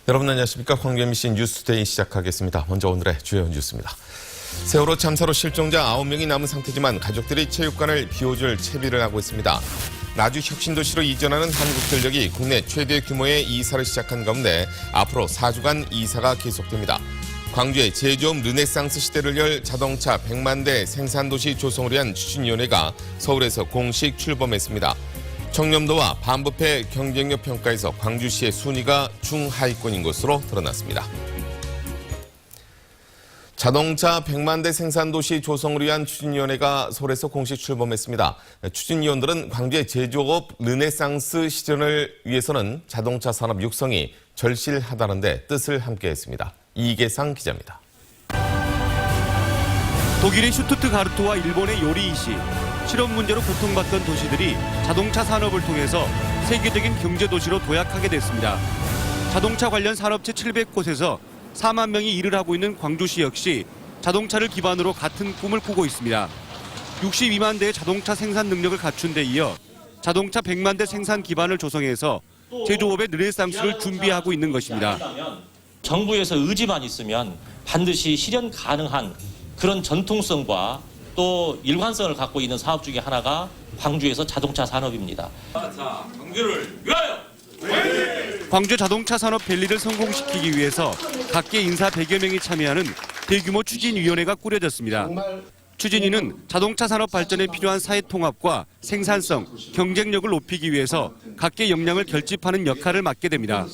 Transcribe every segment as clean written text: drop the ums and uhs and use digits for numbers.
여러분 안녕하십니까. 황교안 MBC 뉴스데이 시작하겠습니다. 먼저 오늘의 주요 뉴스입니다. 세월호 참사로 실종자 9명이 남은 상태지만 가족들이 체육관을 비워줄 채비를 하고 있습니다. 나주 혁신도시로 이전하는 한국전력이 국내 최대 규모의 이사를 시작한 가운데 앞으로 4주간 이사가 계속됩니다. 광주의 제조업 르네상스 시대를 열 자동차 100만 대 생산도시 조성을 위한 추진위원회가 서울에서 공식 출범했습니다. 청렴도와 반부패 경쟁력 평가에서 광주시의 순위가 중하위권인 것으로 드러났습니다. 자동차 100만 대 생산도시 조성을 위한 추진위원회가 서울에서 공식 출범했습니다. 추진위원들은 광주의 제조업 르네상스 시전을 위해서는 자동차 산업 육성이 절실하다는 데 뜻을 함께했습니다. 이계상 기자입니다. 독일의 슈투트가르트와 일본의 요리이시, 실업 문제로 고통받던 도시들이 자동차 산업을 통해서 세계적인 경제 도시로 도약하게 됐습니다. 자동차 관련 산업체 700곳에서 4만 명이 일을 하고 있는 광주시 역시 자동차를 기반으로 같은 꿈을 꾸고 있습니다. 62만 대의 자동차 생산 능력을 갖춘 데 이어 자동차 100만 대 생산 기반을 조성해서 제조업의 르네상스를 준비하고 있는 것입니다. 정부에서 의지만 있으면 반드시 실현 가능한 그런 전통성과 또 일관성을 갖고 있는 사업 중에 하나가 광주에서 자동차 산업입니다. 광주를 위하여! 광주 자동차 산업 밸리를 성공시키기 위해서 각계 인사 100여 명이 참여하는 대규모 추진위원회가 꾸려졌습니다. 추진위는 자동차 산업 발전에 필요한 사회 통합과 생산성, 경쟁력을 높이기 위해서 각계 역량을 결집하는 역할을 맡게 됩니다.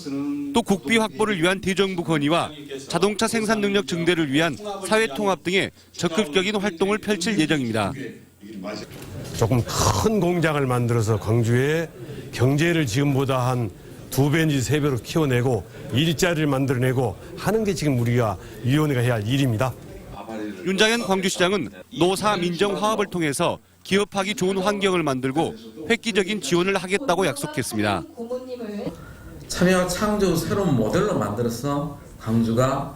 또 국비 확보를 위한 대정부 건의와 자동차 생산 능력 증대를 위한 사회 통합 등의 적극적인 활동을 펼칠 예정입니다. 조금 큰 공장을 만들어서 광주에 경제를 지금보다 한 2배인지 3배로 키워내고 일자리를 만들어내고 하는 게 지금 우리가 위원회가 해야 할 일입니다. 윤장현 광주시장은 노사 민정 화합을 통해서 기업하기 좋은 환경을 만들고 획기적인 지원을 하겠다고 약속했습니다. 참여와 창조 새로운 모델로 만들어서 광주가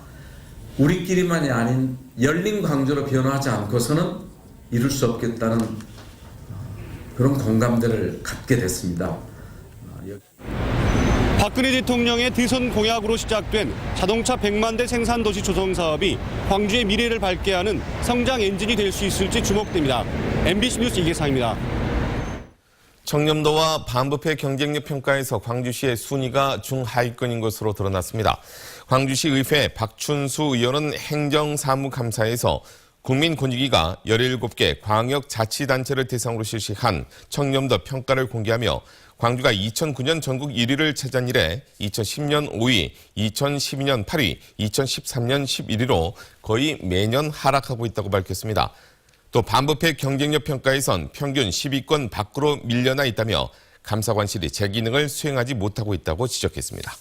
우리끼리만이 아닌 열린 광주로 변화하지 않고서는 이룰 수 없겠다는 그런 공감대를 갖게 됐습니다. 박근혜 대통령의 대선 공약으로 시작된 자동차 100만 대 생산도시 조성 사업이 광주의 미래를 밝게 하는 성장 엔진이 될 수 있을지 주목됩니다. MBC 뉴스 이계상입니다. 청렴도와 반부패 경쟁력 평가에서 광주시의 순위가 중하위권인 것으로 드러났습니다. 광주시 의회 박춘수 의원은 행정사무감사에서 국민권익위가 17개 광역자치단체를 대상으로 실시한 청렴도 평가를 공개하며 광주가 2009년 전국 1위를 차지한 이래 2010년 5위, 2012년 8위, 2013년 11위로 거의 매년 하락하고 있다고 밝혔습니다. 또 반부패 경쟁력 평가에선 평균 10위권 밖으로 밀려나 있다며 감사관실이 제 기능을 수행하지 못하고 있다고 지적했습니다.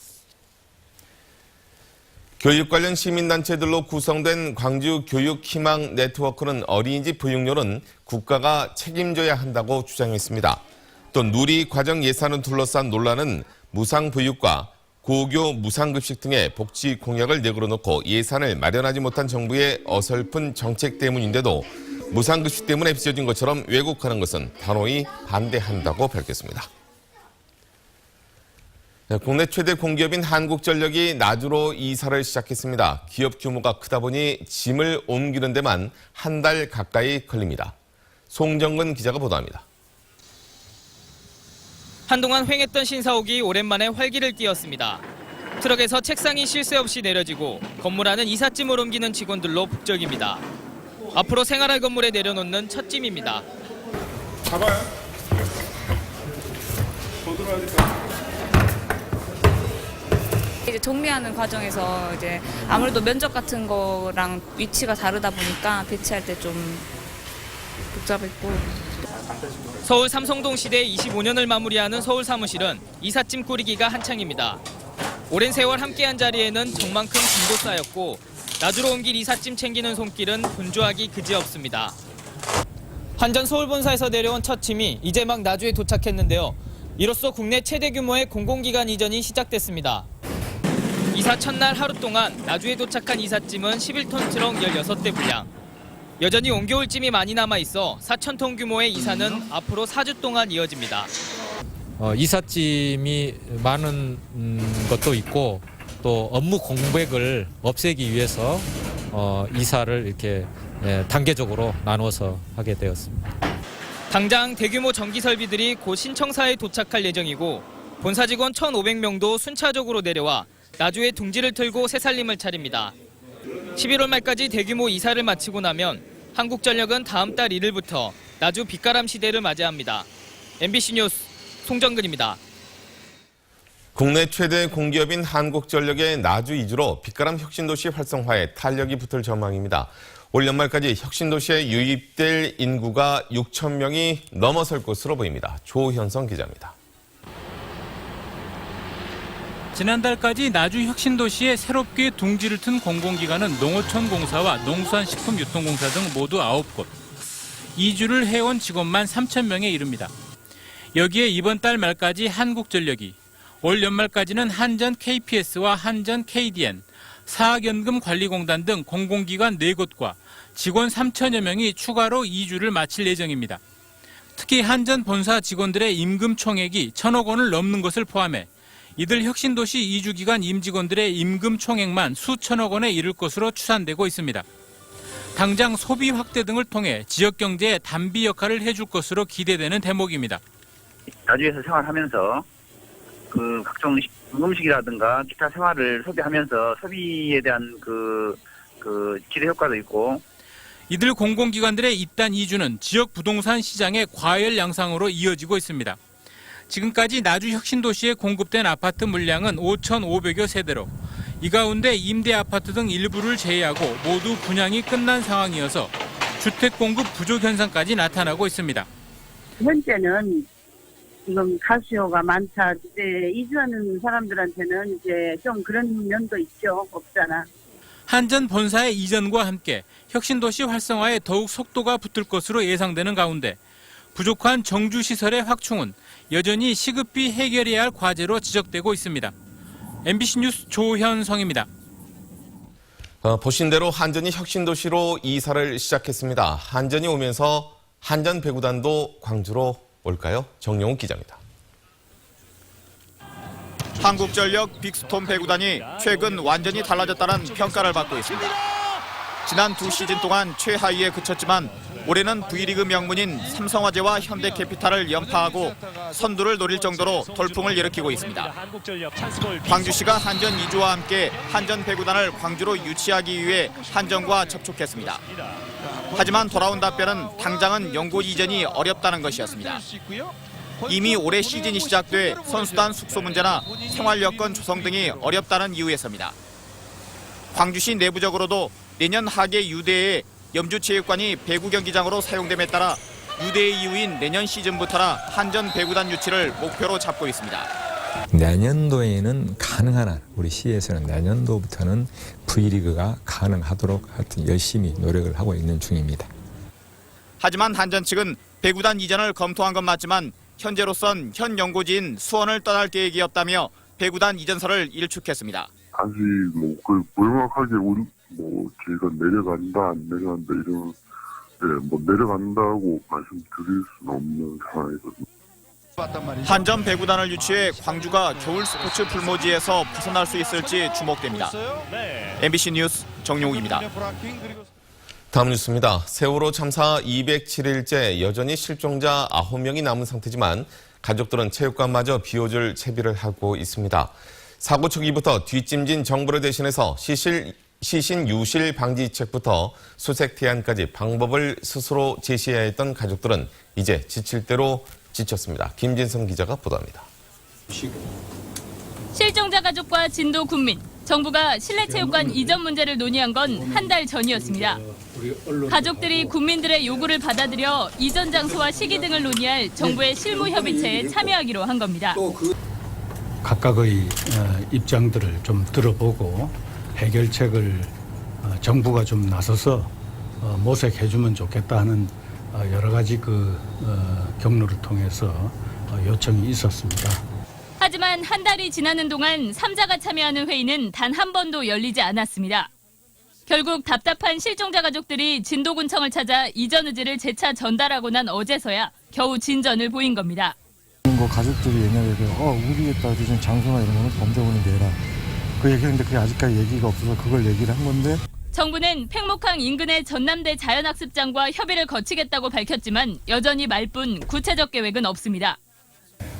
교육 관련 시민단체들로 구성된 광주 교육희망 네트워크는 어린이집 보육료는 국가가 책임져야 한다고 주장했습니다. 또 누리 과정 예산을 둘러싼 논란은 무상보육과 고교 무상급식 등의 복지 공약을 내걸어놓고 예산을 마련하지 못한 정부의 어설픈 정책 때문인데도 무상급식 때문에 빚어진 것처럼 왜곡하는 것은 단호히 반대한다고 밝혔습니다. 국내 최대 공기업인 한국전력이 나주로 이사를 시작했습니다. 기업 규모가 크다 보니 짐을 옮기는 데만 한 달 가까이 걸립니다. 송정근 기자가 보도합니다. 한동안 횡했던 신사옥이 오랜만에 활기를 띠었습니다. 트럭에서 책상이 쉴 새 없이 내려지고 건물 안은 이삿짐을 옮기는 직원들로 북적입니다. 앞으로 생활할 건물에 내려놓는 첫 짐입니다. 잡아요. 더 들어야 될까? 이제 정리하는 과정에서 이제 아무래도 면적 같은 거랑 위치가 다르다 보니까 배치할 때 좀 복잡했고. 서울 삼성동 시대 25년을 마무리하는 서울 사무실은 이삿짐 꾸리기가 한창입니다. 오랜 세월 함께한 자리에는 정만큼 짐도 쌓였고 나주로 옮길 이삿짐 챙기는 손길은 분주하기 그지없습니다. 한전 서울본사에서 내려온 첫 짐이 이제 막 나주에 도착했는데요. 이로써 국내 최대 규모의 공공기관 이전이 시작됐습니다. 이사 첫날 하루 동안 나주에 도착한 이삿짐은 11톤 트럭 16대 분량. 여전히 옮겨올 짐이 많이 남아있어 4,000톤 규모의 이사는 앞으로 4주 동안 이어집니다. 이삿짐이 많은 것도 있고 또 업무 공백을 없애기 위해서 이사를 이렇게 단계적으로 나눠서 하게 되었습니다. 당장 대규모 전기 설비들이 곧 신청사에 도착할 예정이고 본사 직원 1,500명도 순차적으로 내려와 나주에 둥지를 틀고 새살림을 차립니다. 11월 말까지 대규모 이사를 마치고 나면 한국전력은 다음 달 1일부터 나주 빛가람 시대를 맞이합니다. MBC 뉴스 송정근입니다. 국내 최대 공기업인 한국전력의 나주 이주로 빛가람 혁신도시 활성화에 탄력이 붙을 전망입니다. 올 연말까지 혁신도시에 유입될 인구가 6천 명이 넘어설 것으로 보입니다. 조현성 기자입니다. 지난달까지 나주 혁신도시에 새롭게 둥지를 튼 공공기관은 농어촌공사와 농수산식품유통공사 등 모두 9곳. 이주를 해온 직원만 3천 명에 이릅니다. 여기에 이번 달 말까지 한국전력이, 올 연말까지는 한전 KPS와 한전 KDN, 사학연금관리공단 등 공공기관 4곳과 직원 3천여 명이 추가로 이주를 마칠 예정입니다. 특히 한전 본사 직원들의 임금 총액이 1,000억 원을 넘는 것을 포함해 이들 혁신도시 이주기관 임직원들의 임금 총액만 수천억 원에 이를 것으로 추산되고 있습니다. 당장 소비 확대 등을 통해 지역 경제에 단비 역할을 해줄 것으로 기대되는 대목입니다. 나주에서 생활하면서 그 각종 음식이라든가 기타 생활을 소비하면서 소비에 대한 그 기대 효과도 있고, 이들 공공기관들의 잇단 이주는 지역 부동산 시장의 과열 양상으로 이어지고 있습니다. 지금까지 나주 혁신도시에 공급된 아파트 물량은 5,500여 세대로 이 가운데 임대 아파트 등 일부를 제외하고 모두 분양이 끝난 상황이어서 주택 공급 부족 현상까지 나타나고 있습니다. 현재는 지금 가수요가 많다. 이제 이주하는 사람들한테는 이제 좀 그런 면도 있죠. 없잖아. 한전 본사의 이전과 함께 혁신도시 활성화에 더욱 속도가 붙을 것으로 예상되는 가운데 부족한 정주시설의 확충은 여전히 시급히 해결해야 할 과제로 지적되고 있습니다. MBC 뉴스 조현성입니다. 보신 대로 한전이 혁신도시로 이사를 시작했습니다. 한전이 오면서 한전 배구단도 광주로 올까요? 정용욱 기자입니다. 한국전력 빅스톰 배구단이 최근 완전히 달라졌다는 평가를 받고 있습니다. 지난 2시즌 동안 최하위에 그쳤지만 올해는 V리그 명문인 삼성화재와 현대캐피탈을 연파하고 선두를 노릴 정도로 돌풍을 일으키고 있습니다. 광주시가 한전 이주와 함께 한전 배구단을 광주로 유치하기 위해 한전과 접촉했습니다. 하지만 돌아온 답변은 당장은 연고 이전이 어렵다는 것이었습니다. 이미 올해 시즌이 시작돼 선수단 숙소 문제나 생활 여건 조성 등이 어렵다는 이유에서입니다. 광주시 내부적으로도 내년 하계 U대에 염주체육관이 배구 경기장으로 사용됨에 따라 U대 이후인 내년 시즌부터나 한전 배구단 유치를 목표로 잡고 있습니다. 내년도에는 가능한 한 우리 시에서는 내년도부터는 V리그가 가능하도록 하여튼 열심히 노력을 하고 있는 중입니다. 하지만 한전 측은 배구단 이전을 검토한 건 맞지만 현재로선 현 연고지인 수원을 떠날 계획이었다며 배구단 이전설을 일축했습니다. 아직 명확하게 우리 저희가 내려간다 안 내려간다 이런 내려간다고 말씀드릴 수는 없는 상황이거든요. 한전 배구단을 유치해 광주가 겨울 스포츠 불모지에서 벗어날 수 있을지 주목됩니다. MBC 뉴스 정용욱입니다. 다음 뉴스입니다. 세월호 참사 207일째 여전히 실종자 9명이 남은 상태지만 가족들은 체육관마저 비워줄 채비를 하고 있습니다. 사고 초기부터 뒷짐진 정보를 대신해서 시신 유실 방지책부터 수색 대안까지 방법을 스스로 제시해야 했던 가족들은 이제 지칠 대로 지쳤습니다. 김진성 기자가 보도합니다. 실종자 가족과 진도 군민, 정부가 실내체육관 이전 문제를 논의한 건 한 달 전이었습니다. 가족들이 국민들의 요구를 받아들여 이전 장소와 시기 등을 논의할 정부의 실무협의체에 참여하기로 한 겁니다. 각각의 입장들을 좀 들어보고 해결책을 정부가 좀 나서서 모색해주면 좋겠다 하는 여러 가지 경로를 통해서 요청이 있었습니다. 하지만 한 달이 지나는 동안 3자가 참여하는 회의는 단 한 번도 열리지 않았습니다. 결국 답답한 실종자 가족들이 진도군청을 찾아 이전 의지를 재차 전달하고 난 어제서야 겨우 진전을 보인 겁니다. 가족들이 옛날에 우리겠다 좀 장소나 이런 거는 범죄원이 내라 그 얘기했는데 그게 아직까지 얘기가 없어서 그걸 얘기를 한 건데. 정부는 팽목항 인근의 전남대 자연학습장과 협의를 거치겠다고 밝혔지만 여전히 말뿐 구체적 계획은 없습니다.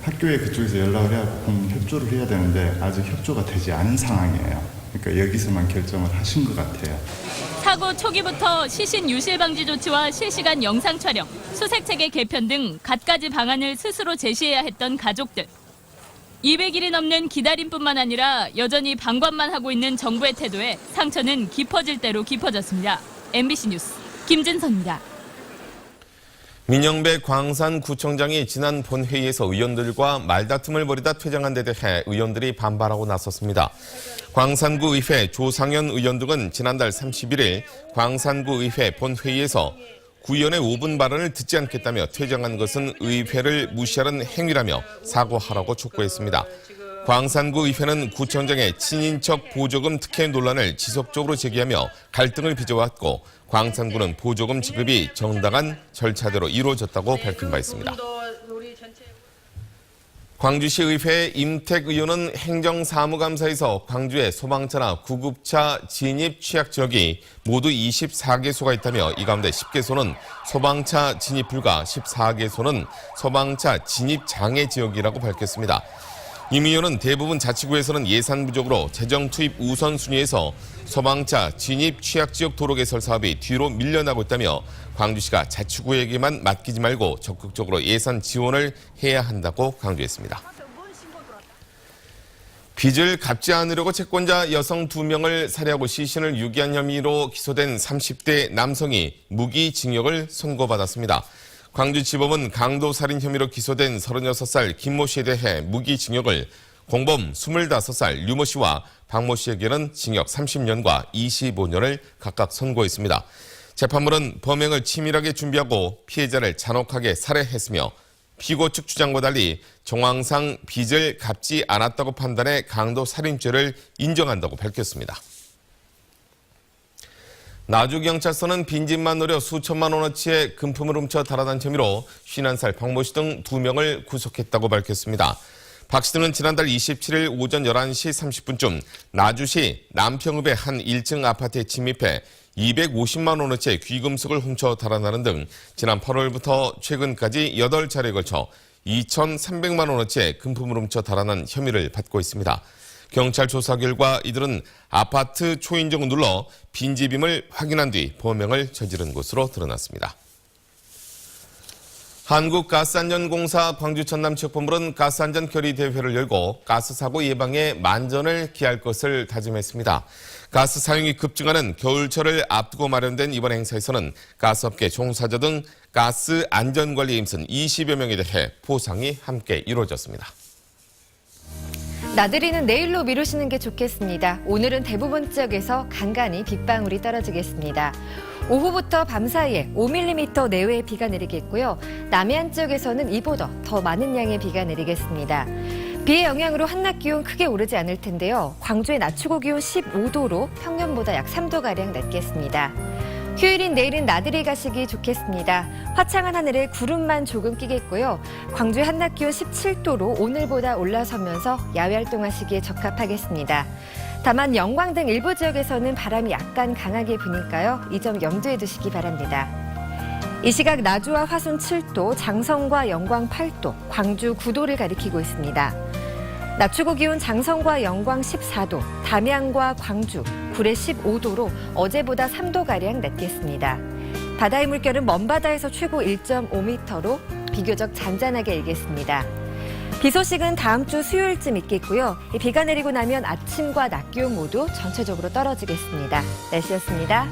학교에 그쪽에서 연락을 해서 협조를 해야 되는데 아직 협조가 되지 않은 상황이에요. 그러니까 여기서만 결정을 하신 것 같아요. 사고 초기부터 시신 유실 방지 조치와 실시간 영상 촬영, 수색 체계 개편 등 갖가지 방안을 스스로 제시해야 했던 가족들. 200일이 넘는 기다림뿐만 아니라 여전히 방관만 하고 있는 정부의 태도에 상처는 깊어질 대로 깊어졌습니다. MBC 뉴스 김진선입니다. 민영배 광산구청장이 지난 본회의에서 의원들과 말다툼을 벌이다 퇴장한 데 대해 의원들이 반발하고 나섰습니다. 광산구 의회 조상현 의원 등은 지난달 31일 광산구 의회 본회의에서 구의원의 5분 발언을 듣지 않겠다며 퇴장한 것은 의회를 무시하는 행위라며 사과하라고 촉구했습니다. 광산구 의회는 구청장의 친인척 보조금 특혜 논란을 지속적으로 제기하며 갈등을 빚어왔고 광산구는 보조금 지급이 정당한 절차대로 이루어졌다고 밝힌 바 있습니다. 광주시 의회 임택 의원은 행정사무감사에서 광주의 소방차나 구급차 진입 취약 지역이 모두 24개소가 있다며 이 가운데 10개소는 소방차 진입 불가, 14개소는 소방차 진입 장애 지역이라고 밝혔습니다. 임 의원은 대부분 자치구에서는 예산 부족으로 재정 투입 우선순위에서 소방차 진입 취약지역 도로 개설 사업이 뒤로 밀려나고 있다며 광주시가 자치구에게만 맡기지 말고 적극적으로 예산 지원을 해야 한다고 강조했습니다. 빚을 갚지 않으려고 채권자 여성 2명을 살해하고 시신을 유기한 혐의로 기소된 30대 남성이 무기징역을 선고받았습니다. 광주지법은 강도살인 혐의로 기소된 36살 김모 씨에 대해 무기징역을, 공범 25살 류모 씨와 박모 씨에게는 징역 30년과 25년을 각각 선고했습니다. 재판부는 범행을 치밀하게 준비하고 피해자를 잔혹하게 살해했으며 피고 측 주장과 달리 정황상 빚을 갚지 않았다고 판단해 강도살인죄를 인정한다고 밝혔습니다. 나주경찰서는 빈집만 노려 수천만 원어치의 금품을 훔쳐 달아난 혐의로 51살 박모 씨 등 2명을 구속했다고 밝혔습니다. 박 씨 등은 지난달 27일 오전 11시 30분쯤 나주시 남평읍의 한 1층 아파트에 침입해 250만 원어치의 귀금속을 훔쳐 달아나는 등 지난 8월부터 최근까지 8차례에 걸쳐 2,300만 원어치의 금품을 훔쳐 달아난 혐의를 받고 있습니다. 경찰 조사 결과 이들은 아파트 초인종을 눌러 빈집임을 확인한 뒤 범행을 저지른 것으로 드러났습니다. 한국가스안전공사 광주전남지역본부는 가스안전 결의 대회를 열고 가스 사고 예방에 만전을 기할 것을 다짐했습니다. 가스 사용이 급증하는 겨울철을 앞두고 마련된 이번 행사에서는 가스업계 종사자 등 가스 안전관리에 힘쓴 20여 명에 대해 포상이 함께 이루어졌습니다. 나들이는 내일로 미루시는 게 좋겠습니다. 오늘은 대부분 지역에서 간간히 빗방울이 떨어지겠습니다. 오후부터 밤 사이에 5mm 내외의 비가 내리겠고요. 남해안 지역에서는 이보다 더 많은 양의 비가 내리겠습니다. 비의 영향으로 한낮 기온 크게 오르지 않을 텐데요. 광주의 낮 최고 기온 15도로 평년보다 약 3도가량 낮겠습니다. 휴일인 내일은 나들이 가시기 좋겠습니다. 화창한 하늘에 구름만 조금 끼겠고요. 광주의 한낮 기온 17도로 오늘보다 올라서면서 야외 활동하시기에 적합하겠습니다. 다만 영광 등 일부 지역에서는 바람이 약간 강하게 부니까요. 이 점 염두에 두시기 바랍니다. 이 시각 나주와 화순 7도, 장성과 영광 8도, 광주 9도를 가리키고 있습니다. 낮 최고 기온 장성과 영광 14도, 담양과 광주, 구례 15도로 어제보다 3도가량 낮겠습니다. 바다의 물결은 먼바다에서 최고 1.5m로 비교적 잔잔하게 일겠습니다. 비 소식은 다음 주 수요일쯤 있겠고요. 비가 내리고 나면 아침과 낮 기온 모두 전체적으로 떨어지겠습니다. 날씨였습니다.